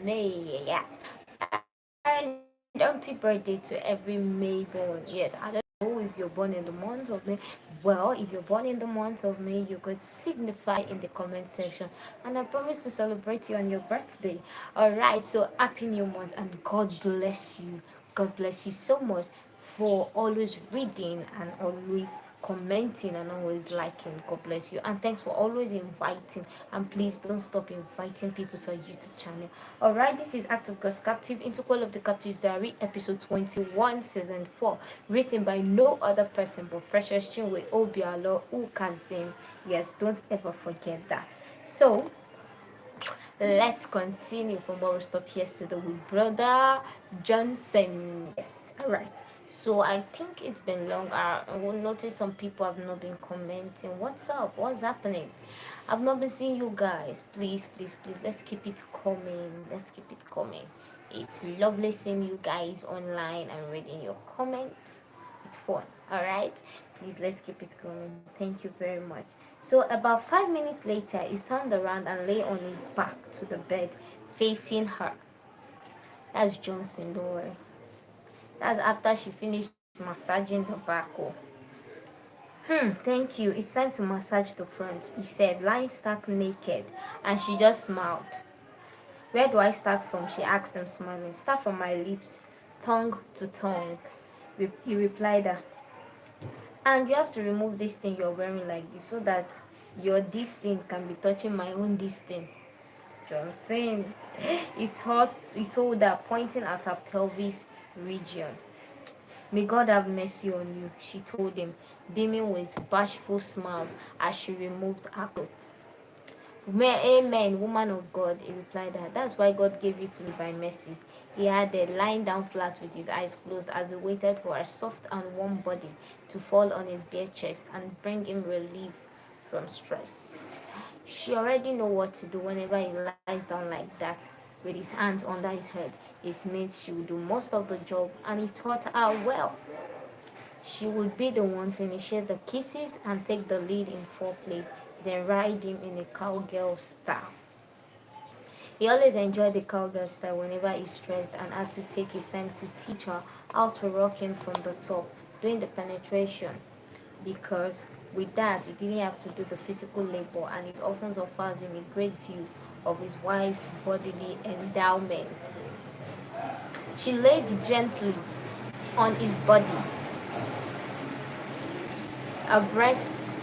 May. Yes. And happy birthday to every May born. Yes, I don't know if you're born in the month of May. Well, if you're born in the month of May, you could signify in the comment section. And I promise to celebrate you on your birthday. Alright, so happy new month and God bless you. God bless you so much for always reading and always commenting and always liking. God bless you. And thanks for always inviting. And please don't stop inviting people to our YouTube channel. Alright, this is Act of God's Captive into Call of the Captive's Diary, episode 21, season 4, written by no other person but Precious Chinwe Obialor-Ukazim. Yes, don't ever forget that. So, let's continue from where we stopped yesterday with Brother Johnson. Yes, all right. So I think it's been long. I will notice some people have not been commenting. What's up? What's happening? I've not been seeing you guys. Please, please, please. Let's keep it coming. Let's keep it coming. It's lovely seeing you guys online and reading your comments. It's fun. All right, please let's keep it going. Thank you very much. So about 5 minutes later he turned around and lay on his back to the bed facing her. That's Johnson, don't worry. That's after she finished massaging the back. Oh, thank you, it's time to massage the front, he said, lying stark naked, and she just smiled. Where do I start from? She asked him, smiling. Start from my lips, tongue to tongue, he replied her. And you have to remove this thing you're wearing like this so that your this thing can be touching my own this thing. Johnson. He told her, pointing at her pelvis region. May God have mercy on you, she told him, beaming with bashful smiles as she removed her clothes. Amen, woman of God, he replied her. That's why God gave you to me by mercy. He added, lying down flat with his eyes closed as he waited for her soft and warm body to fall on his bare chest and bring him relief from stress. She already know what to do whenever he lies down like that with his hands under his head. It means she will do most of the job, and he taught her well. She would be the one to initiate the kisses and take the lead in foreplay, then ride him in a cowgirl style. He always enjoyed the cowgirl style whenever he's stressed and had to take his time to teach her how to rock him from the top, doing the penetration. Because with that, he didn't have to do the physical labor, and it often offers him a great view of his wife's bodily endowment. She laid gently on his body, her breasts.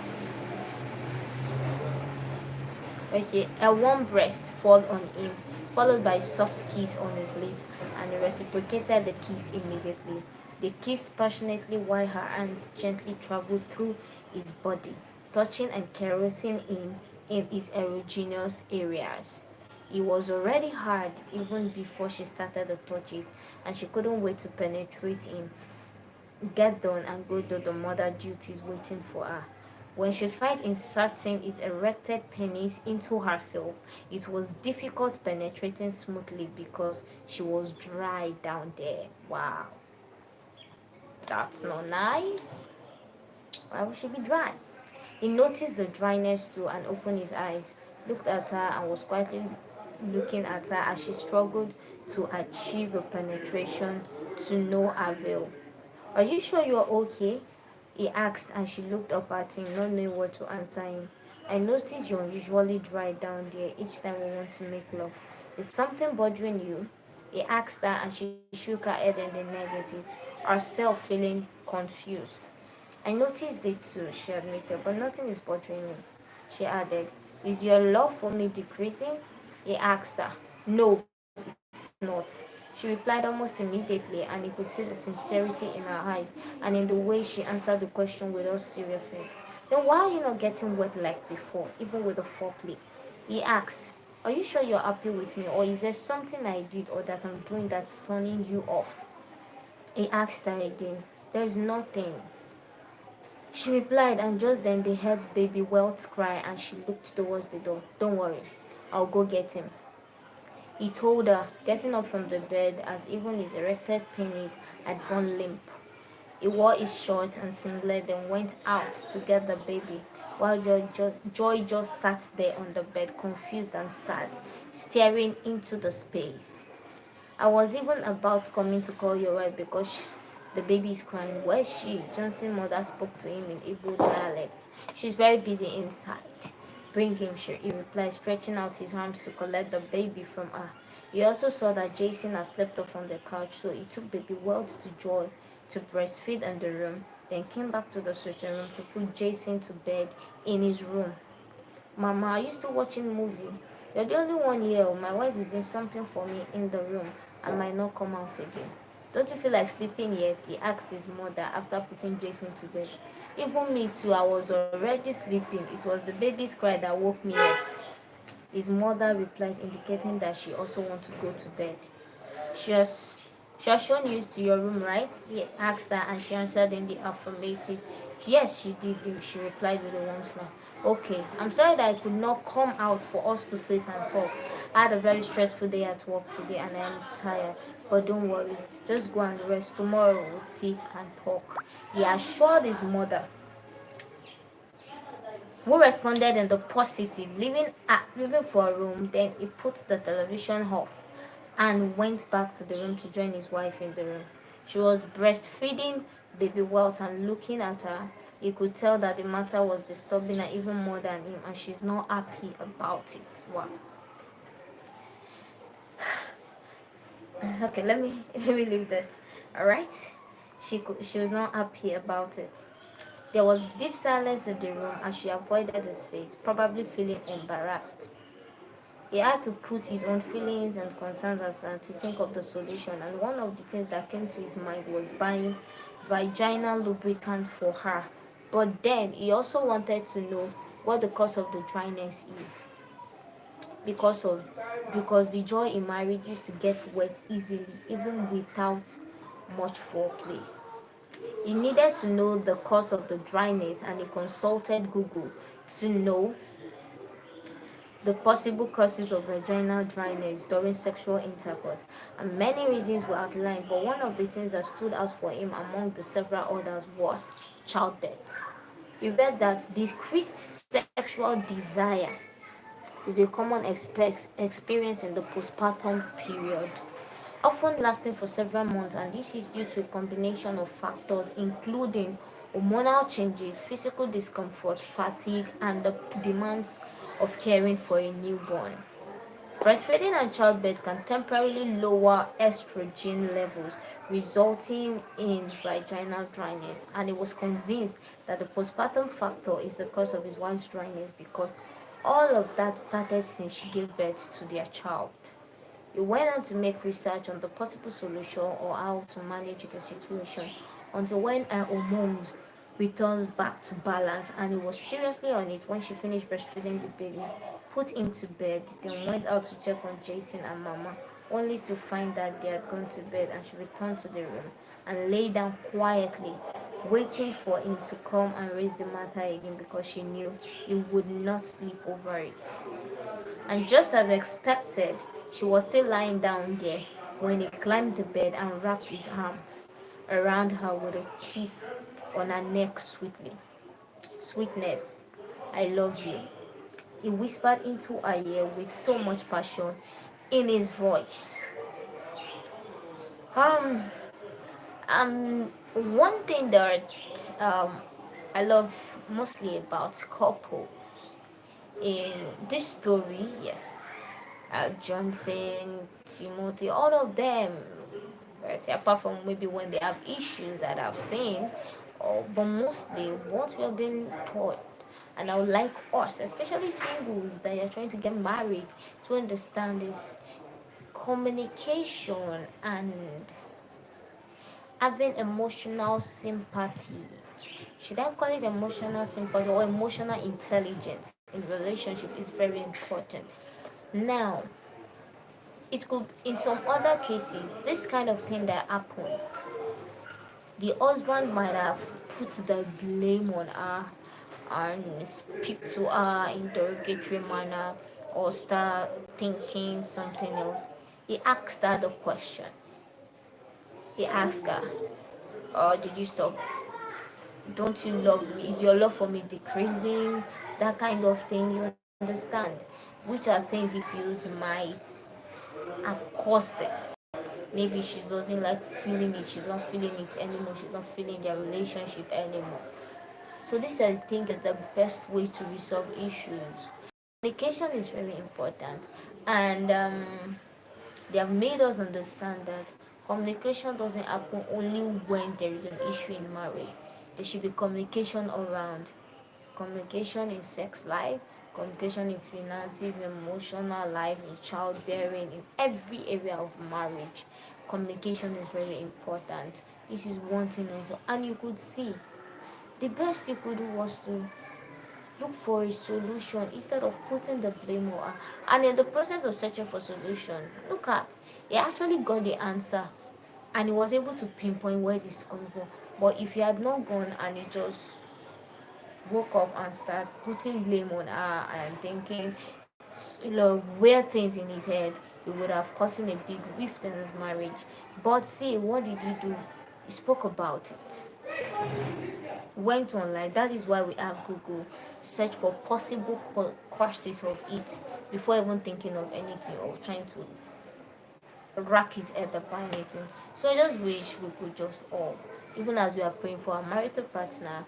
Okay, a warm breast fall on him, followed by a soft kiss on his lips, and he reciprocated the kiss immediately. They kissed passionately while her hands gently traveled through his body, touching and caressing him in his erogenous areas. It was already hard even before she started the touches, and she couldn't wait to penetrate him, get done, and go do the mother duties waiting for her. When she tried inserting his erected penis into herself, it was difficult penetrating smoothly because she was dry down there. Wow, that's not nice. Why would she be dry? He noticed the dryness too and opened his eyes, looked at her, and was quietly looking at her as she struggled to achieve a penetration to no avail. Are you sure you're okay? He asked, and she looked up at him, not knowing what to answer him. I noticed you're unusually dry down there each time we want to make love. Is something bothering you? He asked her, and she shook her head in the negative, herself feeling confused. I noticed it too, she admitted, but nothing is bothering me. She added, is your love for me decreasing? He asked her. No, it's not. She replied almost immediately, and he could see the sincerity in her eyes and in the way she answered the question with all seriousness. Then why are you not getting wet like before, even with the foreplay? He asked, are you sure you're happy with me, or is there something I did or that I'm doing that's turning you off? He asked her again. There's nothing. She replied, and just then they heard baby Welt's cry, and she looked towards the door. Don't worry, I'll go get him, he told her, getting up from the bed as even his erected penis had gone limp. He wore his shorts and singlet, then went out to get the baby, while Joy just sat there on the bed, confused and sad, staring into the space. I was even about coming to call your wife because the baby is crying. Where's she? Johnson's mother spoke to him in Igbo dialect. She's very busy inside. Bring him, he replied, stretching out his arms to collect the baby from her. He also saw that Jason had slept off on the couch, so he took baby Welt to Joy to breastfeed in the room, then came back to the sitting room to put Jason to bed in his room. Mama, are you still watching movie? You're the only one here. My wife is doing something for me in the room and might not come out again. Don't you feel like sleeping yet? He asked his mother after putting Jason to bed. Even me too, I was already sleeping. It was the baby's cry that woke me up. His mother replied, indicating that she also wanted to go to bed. She has, she has shown you to your room, right? He asked her, and she answered in the affirmative. Yes, she did, she replied with a warm smile. Okay, I'm sorry that I could not come out for us to sleep and talk. I had a very stressful day at work today and I am tired. But don't worry, just go and rest. Tomorrow we'll sit and talk. He assured his mother, who responded in the positive, leaving for a room. Then he put the television off and went back to the room to join his wife in the room. She was breastfeeding baby Welt, and looking at her, he could tell that the matter was disturbing her even more than him, and she's not happy about it. Wow. Okay, let me leave this. All right. She was not happy about it. There was deep silence in the room as she avoided his face, probably feeling embarrassed. He had to put his own feelings and concerns aside to think of the solution, and one of the things that came to his mind was buying vaginal lubricant for her. But then he also wanted to know what the cause of the dryness is. Because of because the joy in marriage used to get wet easily, even without much foreplay. He needed to know the cause of the dryness, and he consulted Google to know the possible causes of vaginal dryness during sexual intercourse, and many reasons were outlined, but one of the things that stood out for him among the several others was childbirth. He read that decreased sexual desire is a common experience in the postpartum period, often lasting for several months, and this is due to a combination of factors including hormonal changes, physical discomfort, fatigue, and the demands of caring for a newborn. Breastfeeding and childbirth can temporarily lower estrogen levels, resulting in vaginal dryness, and he was convinced that the postpartum factor is the cause of his wife's dryness because all of that started since she gave birth to their child. He went on to make research on the possible solution or how to manage the situation until when her hormones returns back to balance, and he was seriously on it when she finished breastfeeding the baby, put him to bed, then went out to check on Jason and Mama, only to find that they had gone to bed, and she returned to the room and lay down quietly, waiting for him to come and raise the matter again because she knew he would not sleep over it. And just as expected, she was still lying down there when he climbed the bed and wrapped his arms around her with a kiss on her neck sweetly. Sweetness, I love you. He whispered into her ear with so much passion in his voice. Um, One thing that I love mostly about couple in this story, yes, Johnson, Timothy, all of them, apart from maybe when they have issues that I've seen, but mostly what we have been taught. And I would like us, especially singles that are trying to get married, to understand this communication and having emotional sympathy. Should I call it emotional sympathy or emotional intelligence in relationship is very important. Now, it could, in some other cases, this kind of thing that happened, the husband might have put the blame on her and speak to her in derogatory manner or start thinking something else. He asked her the questions. He asked her, Or did you stop? Don't you love me? Is your love for me decreasing? That kind of thing, you understand? Which are things he feels might have caused it. Maybe she doesn't like feeling it, she's not feeling it anymore, she's not feeling their relationship anymore. So this, I think, is the best way to resolve issues. Communication is very important, and they have made us understand that communication doesn't happen only when there is an issue in marriage. There should be communication around. Communication in sex life, communication in finances, emotional life, in childbearing, in every area of marriage. Communication is very important. This is one thing also. And you could see the best you could do was to look for a solution instead of putting the blame on her. And in the process of searching for solution, look at, he actually got the answer and he was able to pinpoint where this is coming from. But if he had not gone and he just woke up and start putting blame on her and thinking weird things in his head, it would have caused a big rift in his marriage. But see, what did he do? He spoke about it, went online. That is why we have Google. Search for possible causes of it before even thinking of anything or trying to rack his head up on anything. So I just wish we could just all, even as we are praying for our marital partner,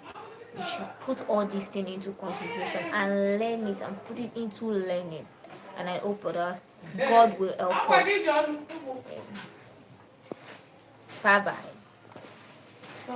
we should put all these things into consideration and learn it and put it into learning. And I hope that God will help us. Bye bye.